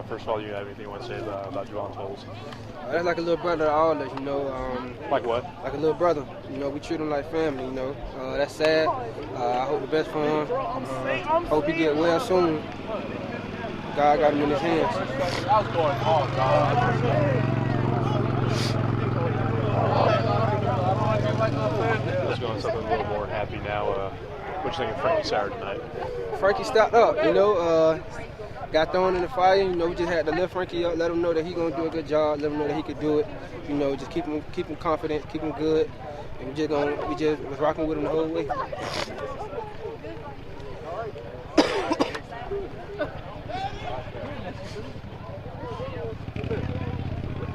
First of all, you have anything you want to say about Javon Tolles? That's like a little brother to all of us, you know. Like what? Like a little brother. You know, we treat him like family, you know. That's sad. I hope the best for him. Hope he get well soon. God got him in his hands. Let's go on something a little more happy now. What you think of Frankie Saturday night? Frankie stepped up, you know. Got thrown in the fire, you know. We just had to lift Frankie up, let him know that he gonna do a good job, let him know that he could do it. You know, just keep him confident, keep him good. And we just was rocking with him the whole way.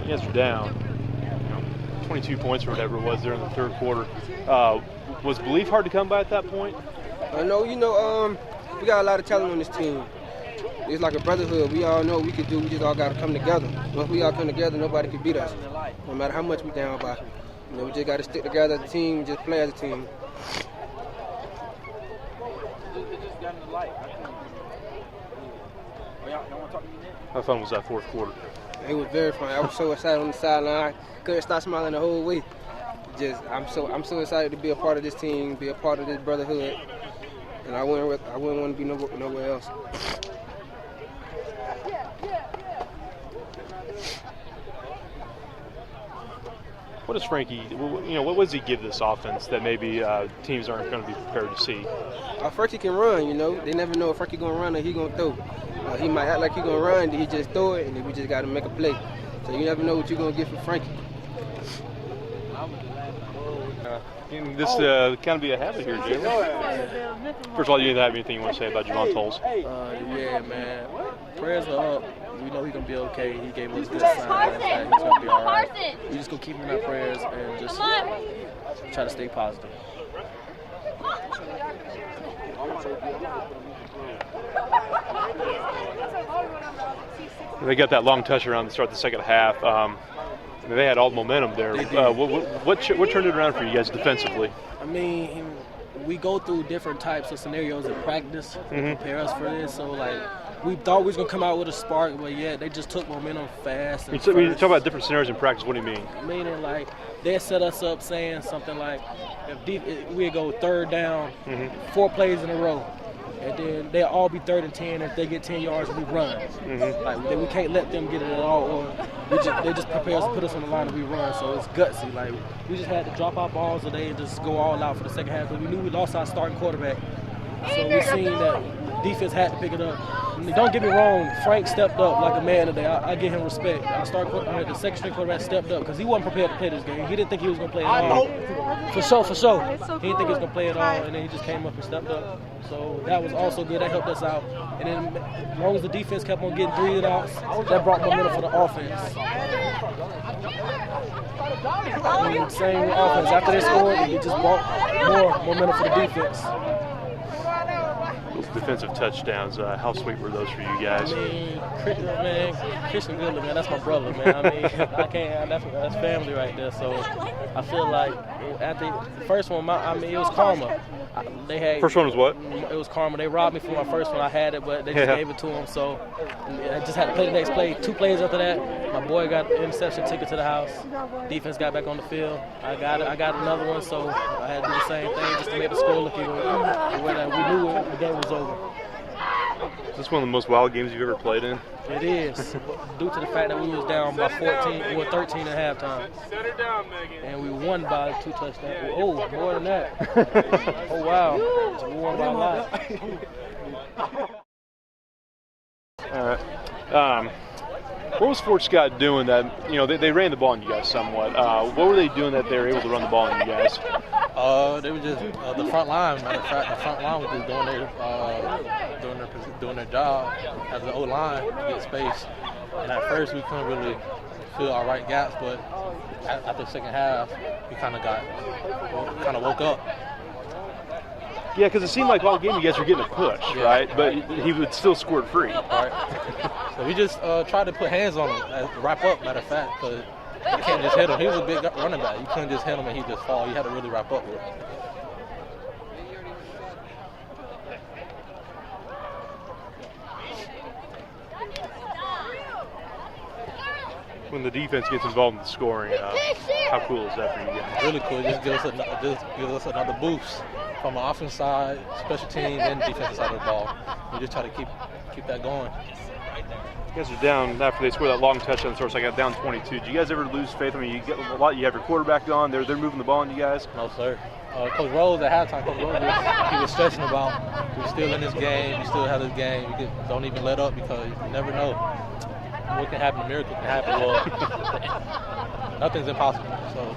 You guys are down 22 points or whatever it was there in the third quarter. Was belief hard to come by at that point? No, you know, we got a lot of talent on this team. It's like a brotherhood. We all know what we can do. We just all got to come together. Once we all come together, nobody can beat us, no matter how much we down by. You know, we just got to stick together as a team and just play as a team. How fun was that fourth quarter? It was very fun. I was so excited on the sideline. I couldn't stop smiling the whole way. I'm so excited to be a part of this team, be a part of this brotherhood, and I wouldn't want to be nowhere else. What does Frankie, what does he give this offense that maybe teams aren't going to be prepared to see? Frankie can run, you know. They never know if Frankie going to run or he going to throw. He might act like he going to run, then he just throw it, and then we just got to make a play. So you never know what you're going to get from Frankie. This kind of be a habit here, Jalen. First of all, you didn't have anything you want to say about Javon Tolles? Yeah, man. Prayers are up. We know he's going to be okay. He gave us good signs that he's going to be all right. We just going to keep him in our prayers and just try to stay positive. They got that long touchdown to start the second half. They had all the momentum there. What turned it around for you guys defensively? I mean, we go through different types of scenarios in practice to prepare us for this. So, like, we thought we was going to come out with a spark, but yeah, they just took momentum fast. When you talk about different scenarios in practice, what do you mean? Meaning, like, they set us up saying something like, if we go third down, 4 plays in a row. And then they'll all be 3rd and 10. If they get 10 yards, we run. Like, we can't let them get it at all. Or they just prepare us to put us on the line and we run. So it's gutsy. Like, we just had to drop our balls today and just go all out for the second half because we knew we lost our starting quarterback. So we seen that defense had to pick it up. And don't get me wrong, Frank stepped up like a man today. I give him respect. The second string quarterback stepped up because he wasn't prepared to play this game. He didn't think he was going to play at all. For sure. He didn't think he was going to play at all, and then he just came up and stepped up. So that was also good. That helped us out. And then as long as the defense kept on getting 3 outs, that brought momentum for the offense. Same offense. After they scored, it just brought more momentum for the defense. Those defensive touchdowns, how sweet were those for you guys? I mean, Christian Goodley, man, that's my brother, man. I mean, I can't, that's family right there. So I feel like after the first one, it was karma. First one was what? It was karma. They robbed me for my first one. I had it, but they just gave it to him. So I just had to play the next play. 2 plays after that, my boy got the interception, took it to the house. Defense got back on the field. I got another one, so I had to do the same thing just to make the score look even. We knew the game was over. Is this one of the most wild games you've ever played in? It is, due to the fact that we was down by 13 at halftime. And we won by 2 touchdowns. Oh, more than that. Oh, wow. We won by a lot. All right. What was Fort Scott doing that, they ran the ball on you guys somewhat. What were they doing that they were able to run the ball on you guys? They were just the front line. Matter of fact, the front line was just doing their job as the O-line to get space. And at first, we couldn't really fill our right gaps, but after the second half, we kind of woke up. Yeah, because it seemed like all game you guys were getting a push, right? But he would still score it free. Right. So we just tried to put hands on him, wrap up, matter of fact, because you can't just hit him. He was a big running back. You couldn't just hit him and he'd just fall. You had to really wrap up with him. when the defense gets involved in the scoring, how cool is that for you guys? Really cool. Just gives us another boost from the offense side, special team, and defensive side of the ball. We just try to keep that going. You guys are down after they score that long touchdown. Source, I got down 22. Do you guys ever lose faith? I mean, you get a lot. You have your quarterback on. They're moving the ball on you guys. No, sir. Coach Rose at halftime, he was stressing about we're still in this game. We still have this game. Don't even let up because you never know what can happen. A miracle can happen. Well, nothing's impossible. So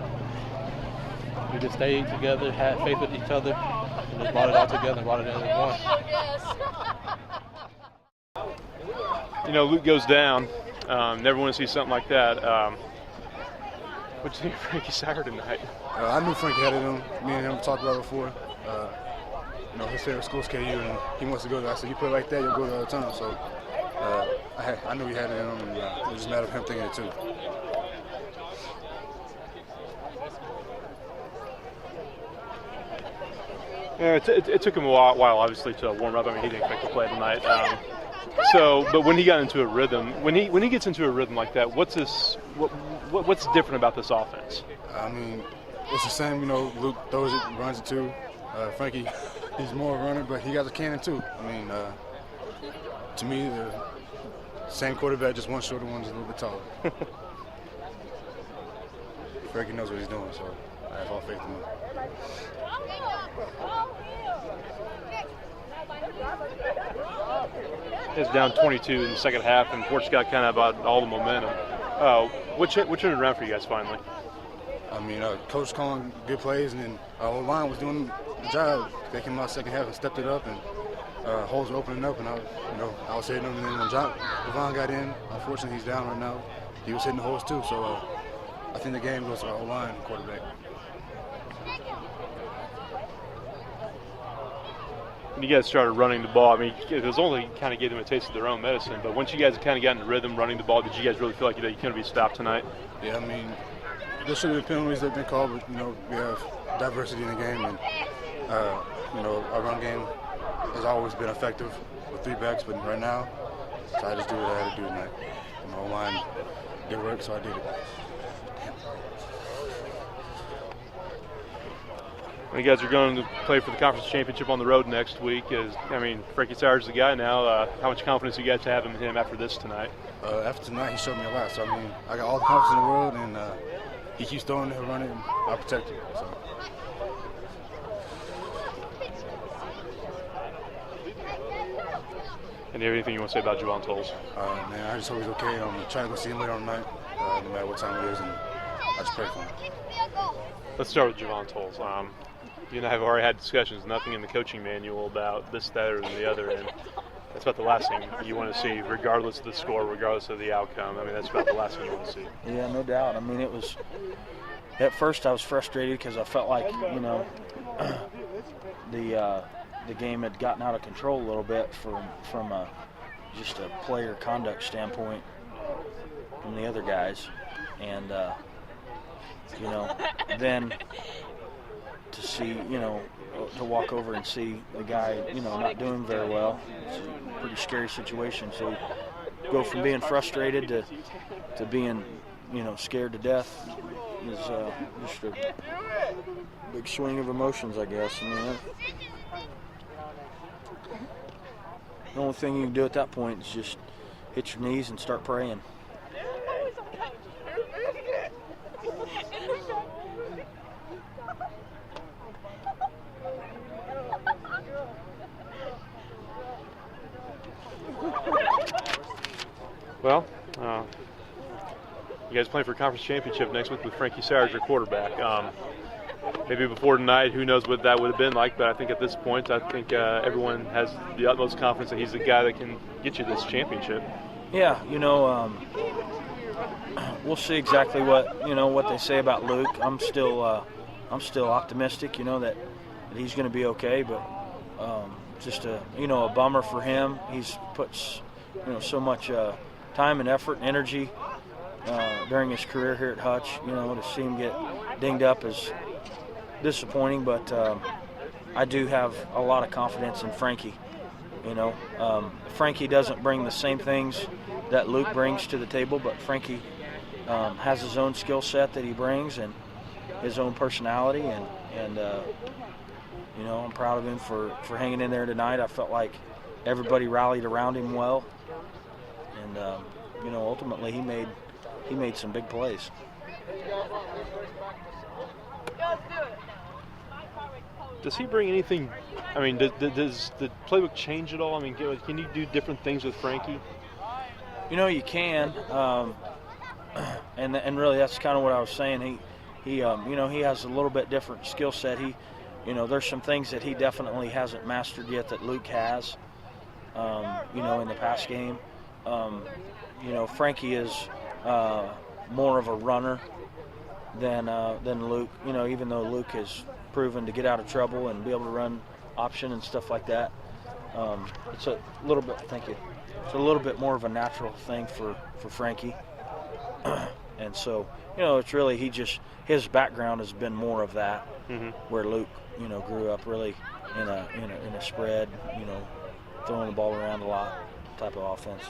we just stayed together, had faith with each other, and just brought it all together and brought it in as one. You know, Luke goes down. Never want to see something like that. What do you think of Frankie Sauer tonight? I knew Frankie had it in him. Me and him talked about it before. You know, his favorite school is KU, and he wants to go there. I said, you play like that, you'll go there all the time. So I knew he had it in him, and it was just a matter of him thinking it too. Yeah, it took him a while, obviously, to warm up. I mean, he didn't expect to play tonight. But when he got into a rhythm, when he gets into a rhythm like that, what's different about this offense? I mean, it's the same. You know, Luke throws it, runs it too. Frankie, he's more a runner, but he got a cannon too. I mean, to me, the same quarterback, just one shorter, one's a little bit taller. Frankie knows what he's doing, so I have all faith in him. It's down 22 in the second half, and Port's got kind of all the momentum. What turned it around for you guys finally? I mean, coach calling good plays, and then our whole line was doing the job. They came out second half and stepped it up, and holes were opening up, and I was hitting them. And then when Devon got in, unfortunately he's down right now. He was hitting the holes too. So I think the game goes to our whole line and quarterback. When you guys started running the ball, I mean, it was only kind of gave them a taste of their own medicine. But once you guys kind of got in the rhythm running the ball, did you guys really feel like you couldn't be stopped tonight? Yeah, I mean, there should have been penalties that have been called, but, we have diversity in the game. And, our run game has always been effective with three backs, but right now, so I just do what I had to do tonight. My whole line did work, so I did it. You guys are going to play for the conference championship on the road next week. Frankie Sauer's the guy now. How much confidence do you guys have in him after this tonight? After tonight, he showed me a lot. So, I got all the confidence in the world, and he keeps throwing it, running, and I'll protect him. So. And do you have anything you want to say about Javon Tolles? I just hope he's okay. I'm trying to go see him later on tonight, no matter what time it is, and I just pray for him. Let's start with Javon Tolles. You and I have already had discussions, nothing in the coaching manual about this, that, or the other, and that's about the last thing you want to see, regardless of the score, regardless of the outcome. That's about the last thing you want to see. Yeah, no doubt. It was – at first I was frustrated because I felt like, the game had gotten out of control a little bit from just a player conduct standpoint from the other guys. And, then to see, to walk over and see the guy, not doing very well, it's a pretty scary situation. So go from being frustrated to being, scared to death is just a big swing of emotions, I guess. The only thing you can do at that point is just hit your knees and start praying. Well, you guys playing for a conference championship next week with Frankie Sauer as your quarterback. Maybe before tonight, who knows what that would have been like, but I think at this point, everyone has the utmost confidence that he's the guy that can get you this championship. Yeah, we'll see exactly what they say about Luke. I'm still optimistic, that he's going to be okay, but just a bummer for him. He's puts so much time and effort and energy during his career here at Hutch. To see him get dinged up is disappointing, but I do have a lot of confidence in Frankie. Frankie doesn't bring the same things that Luke brings to the table, but Frankie has his own skill set that he brings and his own personality, and you know, I'm proud of him for hanging in there tonight. I felt like everybody rallied around him well, and you know, ultimately he made some big plays. Does he bring anything? I mean, does the playbook change at all? I mean, can you do different things with Frankie? You know, you can, and really that's kind of what I was saying. He you know, he has a little bit different skill set. You know, there's some things that he definitely hasn't mastered yet that Luke has. You know, in the pass game, you know, Frankie is more of a runner than Luke. You know, even though Luke has proven to get out of trouble and be able to run option and stuff like that, it's a little bit. Thank you. It's a little bit more of a natural thing for Frankie, and so, you know, it's really his background has been more of that, where Luke, you know, grew up really in a spread, you know, throwing the ball around a lot type of offense.